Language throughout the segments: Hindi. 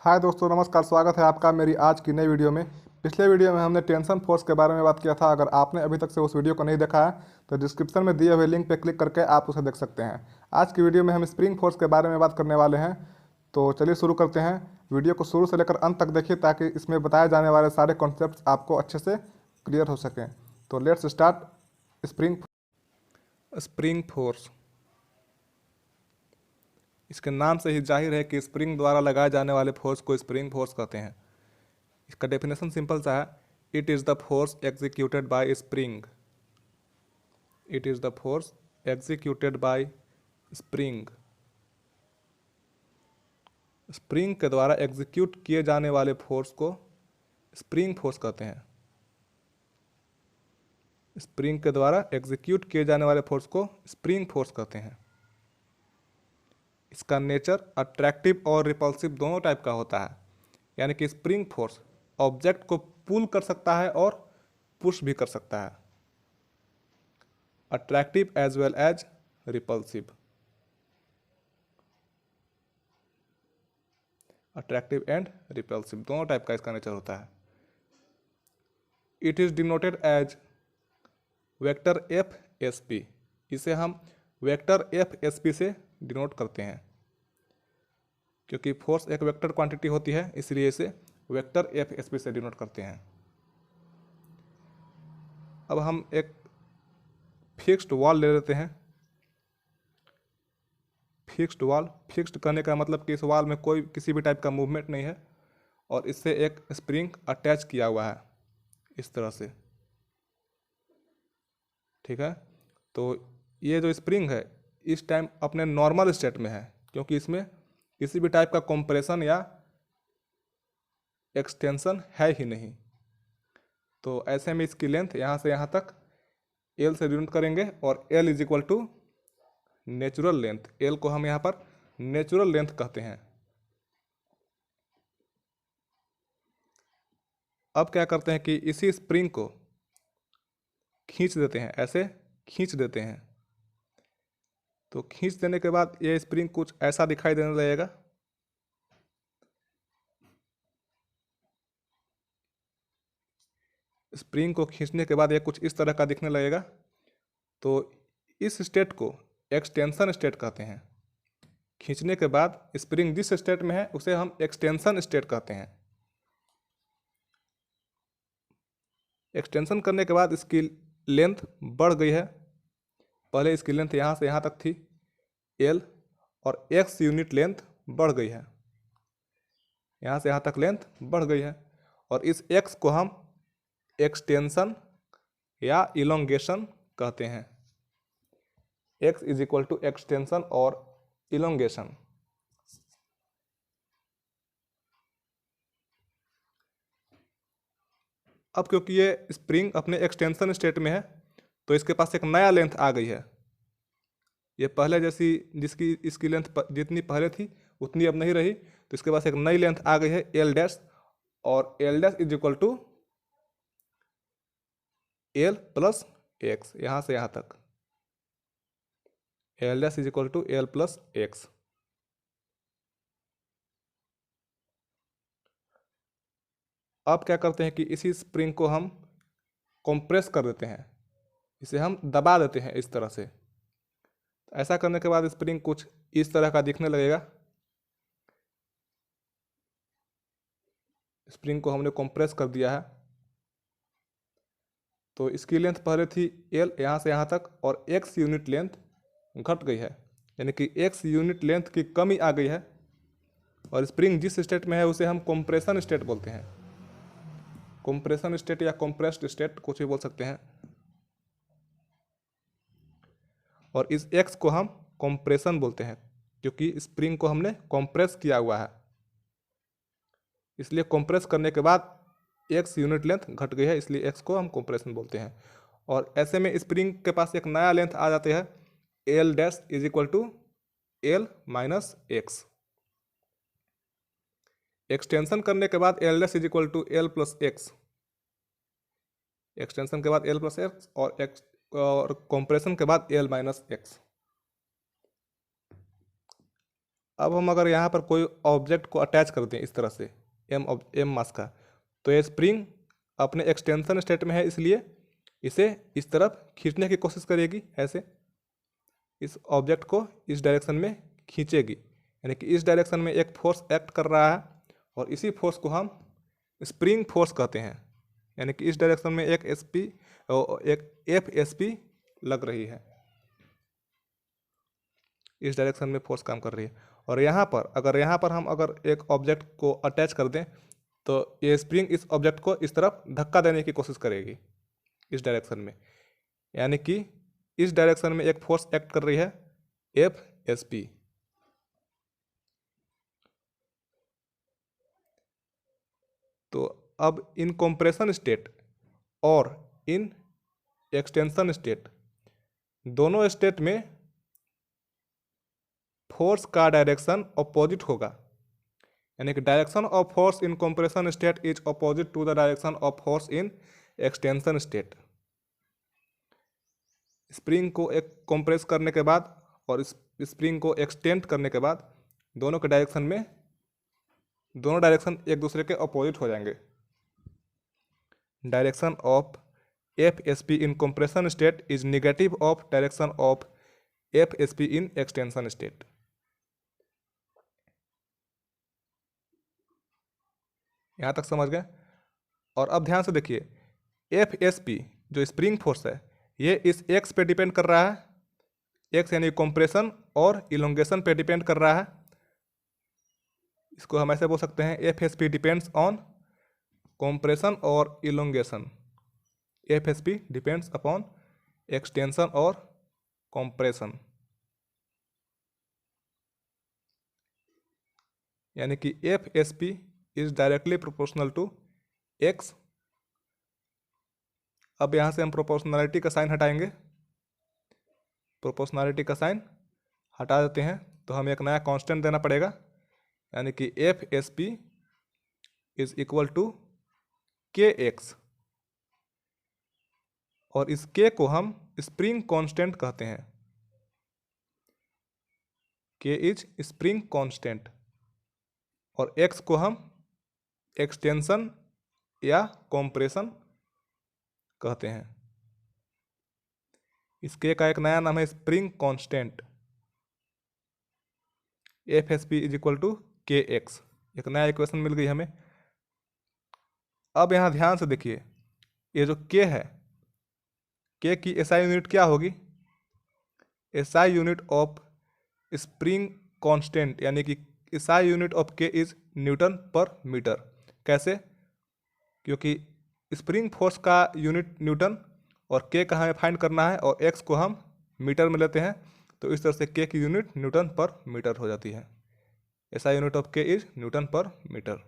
हाय दोस्तों, नमस्कार। स्वागत है आपका मेरी आज की नई वीडियो में। पिछले वीडियो में हमने टेंशन फोर्स के बारे में बात किया था। अगर आपने अभी तक से उस वीडियो को नहीं देखा है तो डिस्क्रिप्शन में दिए हुए लिंक पर क्लिक करके आप उसे देख सकते हैं। आज की वीडियो में हम स्प्रिंग फोर्स के बारे में बात करने वाले हैं। तो चलिए शुरू करते हैं। वीडियो को शुरू से लेकर अंत तक देखिए ताकि इसमें बताए जाने वाले सारे कॉन्सेप्ट आपको अच्छे से क्लियर हो सकें। तो let's start. Spring spring force, इसके नाम से ही जाहिर है कि स्प्रिंग द्वारा लगाए जाने वाले फोर्स को स्प्रिंग फोर्स कहते हैं। इसका डेफिनेशन सिंपल सा है, it is the force executed by spring. It is the force executed by spring. Spring के द्वारा एग्जीक्यूट किए जाने वाले फोर्स को स्प्रिंग फोर्स कहते हैं। स्प्रिंग के द्वारा एग्जीक्यूट किए जाने वाले फोर्स को स्प्रिंग फोर्स कहते हैं। इसका नेचर अट्रैक्टिव और रिपल्सिव दोनों टाइप का होता है। यानी कि स्प्रिंग फोर्स ऑब्जेक्ट को पुल कर सकता है और पुश भी कर सकता है। Attractive as well as repulsive. Attractive and repulsive दोनों टाइप का इसका नेचर होता है। It is denoted as vector F S P. इसे हम वेक्टर एफ एस पी से डिनोट करते हैं। क्योंकि फोर्स एक वेक्टर क्वांटिटी होती है इसलिए इसे वेक्टर एफ एस पी से डिनोट करते हैं। अब हम एक फिक्स्ड वॉल ले लेते हैं। फिक्स्ड वॉल, फिक्स्ड करने का मतलब कि इस वॉल में कोई किसी भी टाइप का मूवमेंट नहीं है और इससे एक स्प्रिंग अटैच किया हुआ है इस तरह से। ठीक है, तो ये जो स्प्रिंग है इस टाइम अपने नॉर्मल स्टेट में है क्योंकि इसमें किसी भी टाइप का कंप्रेशन या एक्सटेंशन है ही नहीं। तो ऐसे में इसकी लेंथ यहाँ से यहाँ तक एल से डिनोट करेंगे और L is equal to natural length. L को हम यहाँ पर नेचुरल लेंथ कहते हैं। अब क्या करते हैं कि इसी स्प्रिंग को खींच देते हैं, ऐसे खींच देते हैं। तो खींच देने के बाद ये स्प्रिंग कुछ ऐसा दिखाई देने लगेगा। स्प्रिंग को खींचने के बाद ये कुछ इस तरह का दिखने लगेगा। तो इस स्टेट को एक्सटेंशन स्टेट कहते हैं। खींचने के बाद स्प्रिंग जिस स्टेट में है उसे हम एक्सटेंशन स्टेट कहते हैं। एक्सटेंशन करने के बाद इसकी लेंथ बढ़ गई है। पहले इसकी लेंथ यहाँ से यहाँ तक थी एल और एक्स यूनिट लेंथ बढ़ गई है। यहाँ से यहाँ तक लेंथ बढ़ गई है और इस एक्स को हम एक्सटेंशन या इलोंगेशन कहते हैं। X is equal to extension और इलोंगेशन। अब क्योंकि ये स्प्रिंग अपने एक्सटेंशन स्टेट में है तो इसके पास एक नया लेंथ आ गई है। ये पहले जैसी जिसकी इसकी लेंथ जितनी पहले थी उतनी अब नहीं रही, तो इसके पास एक नई लेंथ आ गई है एल डैश। और L dash is equal to L plus X. यहाँ से यहाँ तक L dash is equal to L plus X. अब क्या करते हैं कि इसी स्प्रिंग को हम कंप्रेस कर देते हैं, इसे हम दबा देते हैं इस तरह से। ऐसा करने के बाद स्प्रिंग कुछ इस तरह का दिखने लगेगा। स्प्रिंग को हमने कंप्रेस कर दिया है तो इसकी लेंथ पहले थी एल यहाँ से यहाँ तक और एक्स यूनिट लेंथ घट गई है, यानी कि एक्स यूनिट लेंथ की कमी आ गई है। और स्प्रिंग जिस स्टेट में है उसे हम कंप्रेशन स्टेट बोलते हैं। कंप्रेशन स्टेट या कंप्रेस्ड स्टेट कुछ भी बोल सकते हैं। और इस एक्स को हम कंप्रेशन बोलते हैं क्योंकि स्प्रिंग को हमने कंप्रेस किया हुआ है, इसलिए कंप्रेस करने के बाद एक्स यूनिट लेंथ घट गई है, इसलिए एक्स को हम कंप्रेशन बोलते हैं। और ऐसे में स्प्रिंग के पास एक नया लेंथ आ जाते हैं L dash is equal to L minus X. Extension करने के बाद L dash is equal to L plus X. Extension के बाद एल प्लस एक्स और कंप्रेशन के बाद एल माइनस एक्स। अब हम अगर यहाँ पर कोई ऑब्जेक्ट को अटैच कर दें इस तरह से एम मास का, तो ये स्प्रिंग अपने एक्सटेंशन स्टेट में है, इसलिए इसे इस तरफ खींचने की कोशिश करेगी, ऐसे इस ऑब्जेक्ट को इस डायरेक्शन में खींचेगी। यानी कि इस डायरेक्शन में एक फोर्स एक्ट कर रहा है और इसी फोर्स को हम स्प्रिंग फोर्स कहते हैं। यानी कि इस डायरेक्शन में एक एफ एस पी लग रही है, इस डायरेक्शन में फोर्स काम कर रही है। और यहाँ पर हम अगर एक ऑब्जेक्ट को अटैच कर दें तो ये स्प्रिंग इस ऑब्जेक्ट को इस तरफ धक्का देने की कोशिश करेगी इस डायरेक्शन में। यानी कि इस डायरेक्शन में एक फोर्स एक्ट कर रही है एफ एस पी। तो अब इन कंप्रेशन स्टेट और इन एक्सटेंशन स्टेट, दोनों स्टेट में फोर्स का डायरेक्शन अपोजिट होगा। यानी कि direction of force in compression state is opposite to the direction of force in extension state. Spring को एक कंप्रेस करने के बाद और इस स्प्रिंग को एक्सटेंड करने के बाद दोनों के डायरेक्शन में, दोनों डायरेक्शन एक दूसरे के अपोजिट हो जाएंगे। Direction of F S P in compression state is negative of direction of F S P in extension state. यहाँ तक समझ गए। और अब ध्यान से देखिए, एफ एस पी जो स्प्रिंग फोर्स है ये इस एक्स पे डिपेंड कर रहा है, एक्स यानी कंप्रेशन और इलोंगेशन पे डिपेंड कर रहा है। इसको हम ऐसे बोल सकते हैं, F S P depends on compression और elongation, F S P depends upon extension और कंप्रेशन। यानी कि F S P is directly proportional to X. अब यहाँ से हम प्रोपोर्शनैलिटी का साइन हटाएंगे, प्रोपोर्शनैलिटी का साइन हटा देते हैं तो हमें एक नया कांस्टेंट देना पड़ेगा। यानी कि F S P is equal to K X, और इस के को हम स्प्रिंग कांस्टेंट कहते हैं। के इज स्प्रिंग कांस्टेंट और एक्स को हम एक्सटेंशन या कंप्रेशन कहते हैं। इसके का एक नया नाम है spring constant. F S P is equal to K X, एक नया इक्वेशन मिल गई हमें। अब यहाँ ध्यान से देखिए, ये जो के है, के की एसआई यूनिट क्या होगी? SI unit of spring constant, यानी कि एसआई यूनिट ऑफ के इज न्यूटन पर मीटर। कैसे? क्योंकि स्प्रिंग फोर्स का यूनिट न्यूटन और के का हमें फाइंड करना है और एक्स को हम मीटर में लेते हैं, तो इस तरह से के की यूनिट न्यूटन पर मीटर हो जाती है। एसआई यूनिट ऑफ के इज न्यूटन पर मीटर।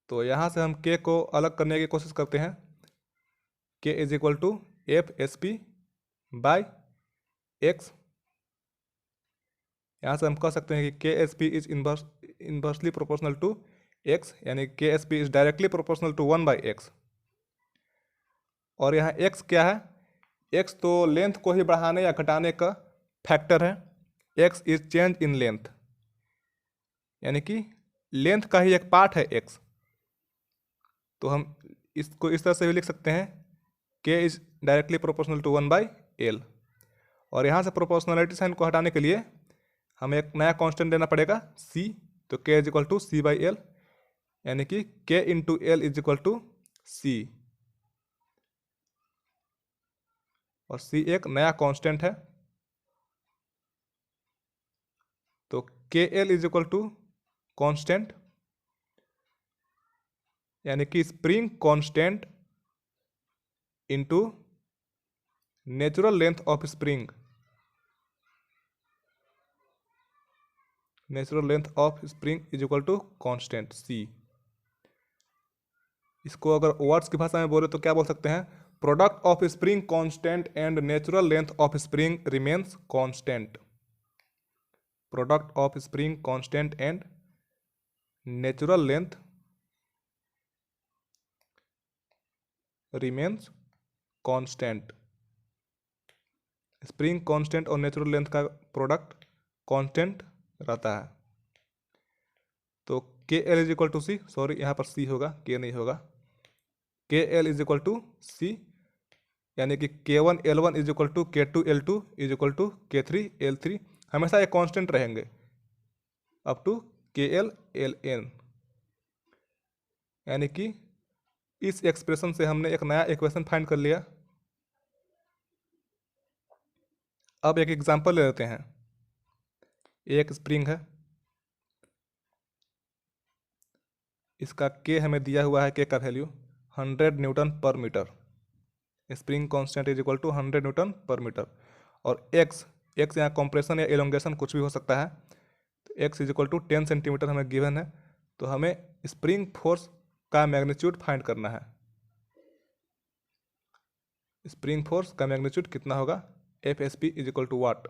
तो यहाँ से हम के को अलग करने की कोशिश करते हैं। K is equal to F S P by X. यहाँ से हम कह सकते हैं कि K S P is inversely proportional to X, यानी K S P is directly proportional to 1/x। और यहाँ x क्या है? x तो लेंथ को ही बढ़ाने या घटाने का फैक्टर है। x is change in length, यानी कि लेंथ का ही एक पार्ट है x। तो हम इसको इस तरह से भी लिख सकते हैं, k is directly proportional to 1/l। और यहाँ से प्रोपोर्शनलिटी साइन को हटाने के लिए हमें एक नया कांस्टेंट देना पड़ेगा c। तो k is equal to c/l, यानी कि k into L is equal to c, और c एक नया कांस्टेंट है। तो K L is equal to constant, यानी कि spring constant into natural length of spring, natural length of spring is equal to constant c। इसको अगर वर्ड्स की भाषा में बोले तो क्या बोल सकते हैं? Product of spring constant and natural length of spring remains constant. Product of spring constant and natural length remains constant. Spring constant और नेचुरल लेंथ का प्रोडक्ट कांस्टेंट रहता है। तो K L is equal to C, sorry यहाँ पर सी होगा, के नहीं होगा, K L is equal to C, यानी कि K one L one is equal to K two L two is equal to के थ्री एल थ्री, हमेशा ये कांस्टेंट रहेंगे अप टू के एल एल एन। यानी कि इस एक्सप्रेशन से हमने एक नया इक्वेशन फाइंड कर लिया। अब एक एग्जांपल ले लेते हैं। एक स्प्रिंग है, इसका के हमें दिया हुआ है, के का value 100 newton per metre. Spring constant is equal to 100 newton per metre. और एक्स यहाँ कॉम्प्रेशन या एलोंगेशन कुछ भी हो सकता है, तो X is equal to 10 centimetre हमें गिवन है। तो हमें स्प्रिंग फोर्स का मैग्नीट्यूड फाइंड करना है। स्प्रिंग फोर्स का मैग्नीट्यूड कितना होगा, F S P is equal to what.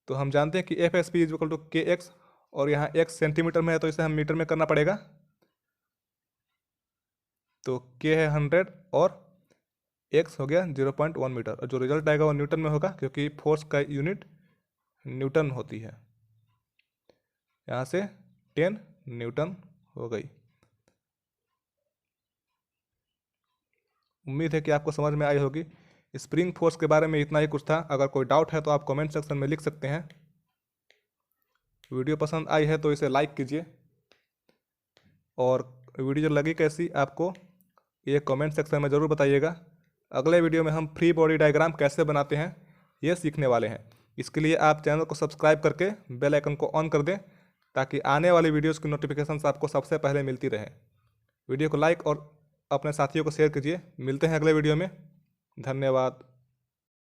तो हम जानते हैं कि F S P is equal to K X, और यहाँ एक्स सेंटीमीटर में है तो इसे हम मीटर में करना पड़ेगा। तो के है 100 और एक्स हो गया 0.1 मीटर, और जो रिजल्ट आएगा वो न्यूटन में होगा, क्योंकि फोर्स का यूनिट न्यूटन होती है। यहाँ से 10 न्यूटन हो गई। उम्मीद है कि आपको समझ में आई होगी। स्प्रिंग फोर्स के बारे में इतना ही कुछ था। अगर कोई डाउट है तो आप कमेंट सेक्शन में लिख सकते हैं। वीडियो पसंद आई है तो इसे लाइक कीजिए, और वीडियो लगी कैसी आपको ये कमेंट सेक्शन में ज़रूर बताइएगा। अगले वीडियो में हम फ्री बॉडी डायग्राम कैसे बनाते हैं ये सीखने वाले हैं। इसके लिए आप चैनल को सब्सक्राइब करके बेल आइकन को ऑन कर दें, ताकि आने वाली वीडियोज़ की नोटिफिकेशंस आपको सबसे पहले मिलती रहे। वीडियो को लाइक और अपने साथियों को शेयर कीजिए। मिलते हैं अगले वीडियो में। धन्यवाद।